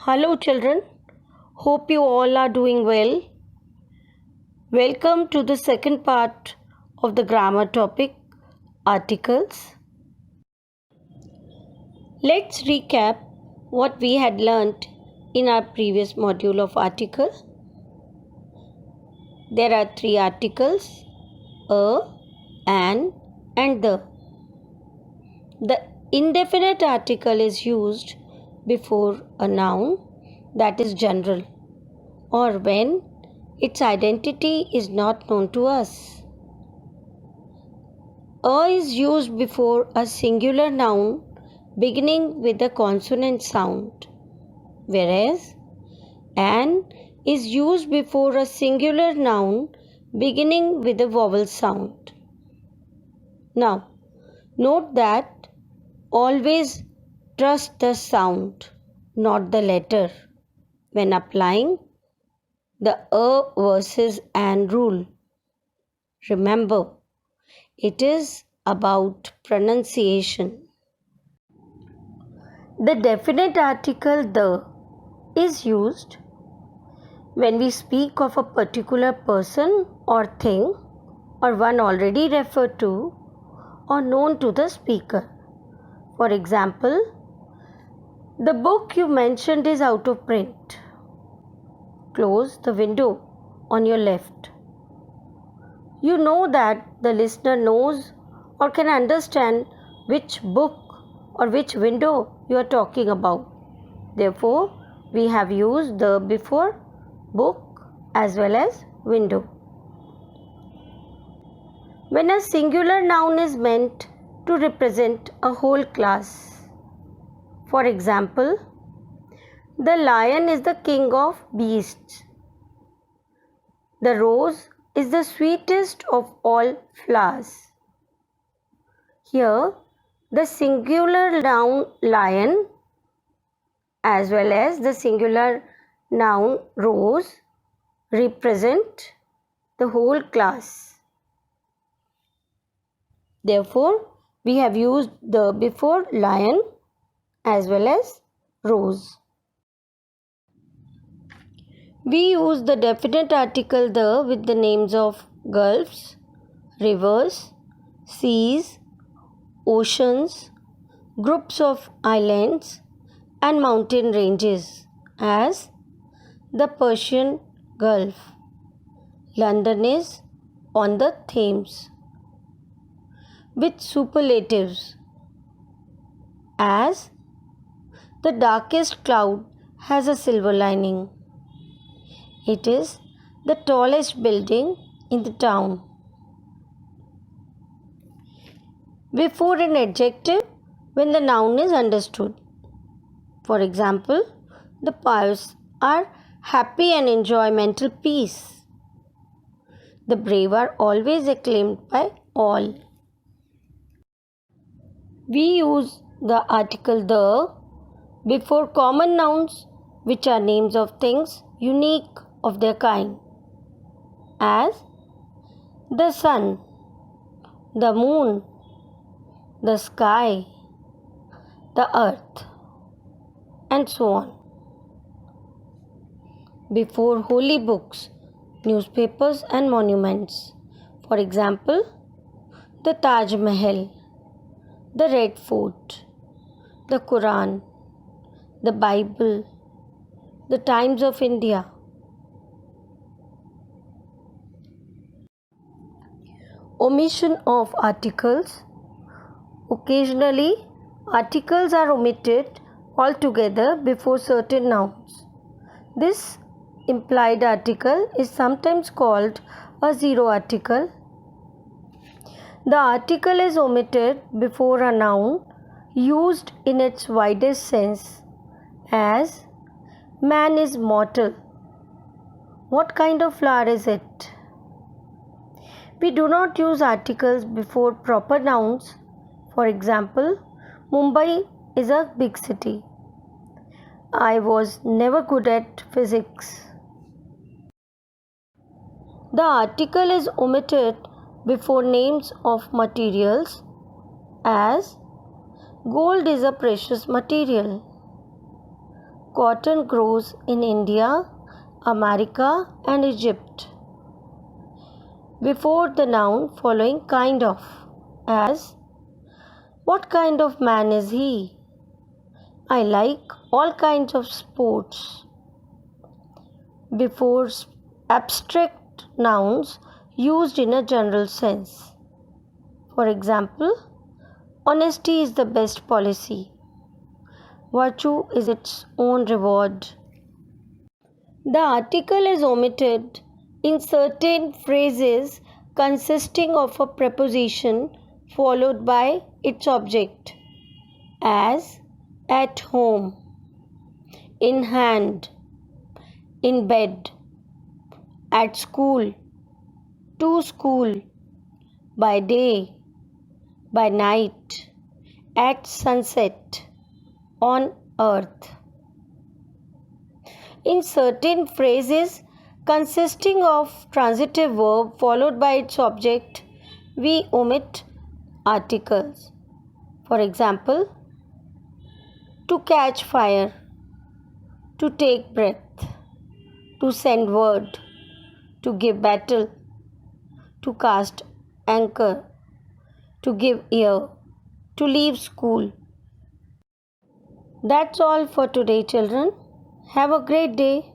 Hello, children. Hope you all are doing well. Welcome to the second part of the grammar topic, articles. Let's recap what we had learnt in our previous module of article. There are three articles: a, an, and the. The indefinite article is used before a noun that is general, or when its identity is not known to us. A is used before a singular noun beginning with a consonant sound, whereas an is used before a singular noun beginning with a vowel sound. Now, note that always trust the sound, not the letter, when applying the a versus an rule. Remember, it is about pronunciation. The definite article the is used when we speak of a particular person or thing, or one already referred to or known to the speaker. For example, the book you mentioned is out of print. Close the window on your left. You know that the listener knows or can understand which book or which window you are talking about. Therefore, we have used the before book as well as window. When a singular noun is meant to represent a whole class. For example, the lion is the king of beasts. The rose is the sweetest of all flowers. Here, the singular noun lion as well as the singular noun rose represent the whole class. Therefore, we have used the before lion as well as rose. We use the definite article the with the names of gulfs, rivers, seas, oceans, groups of islands, and mountain ranges as the Persian Gulf. London is on the Thames. With superlatives as the darkest cloud has a silver lining. It is the tallest building in the town. Before an adjective when the noun is understood. For example, the pious are happy and enjoy mental peace. The brave are always acclaimed by all. We use the article the before common nouns which are names of things unique of their kind, as the sun, the moon, the sky, the earth, and so on. Before holy books, newspapers, and monuments. For example, the Taj Mahal, the Red Fort, the Quran, the Bible, the Times of India. Omission of articles. Occasionally, articles are omitted altogether before certain nouns. This implied article is sometimes called a zero article. The article is omitted before a noun used in its widest sense, as man is mortal. What kind of flower is it? We do not use articles before proper nouns. For example, Mumbai is a big city. I was never good at physics. The article is omitted before names of materials, as gold is a precious material. Cotton grows in India, America, and Egypt. Before the noun following kind of, as what kind of man is he? I like all kinds of sports. Before abstract nouns used in a general sense. For example, honesty is the best policy. Virtue is its own reward. The article is omitted in certain phrases consisting of a preposition followed by its object, as at home, in hand, in bed, at school, to school, by day, by night, at sunset, on earth. In certain phrases consisting of transitive verb followed by its object, we omit articles. For example, to catch fire, to take breath, to send word, to give battle, to cast anchor, to give ear, to leave school. That's all for today, children. Have a great day.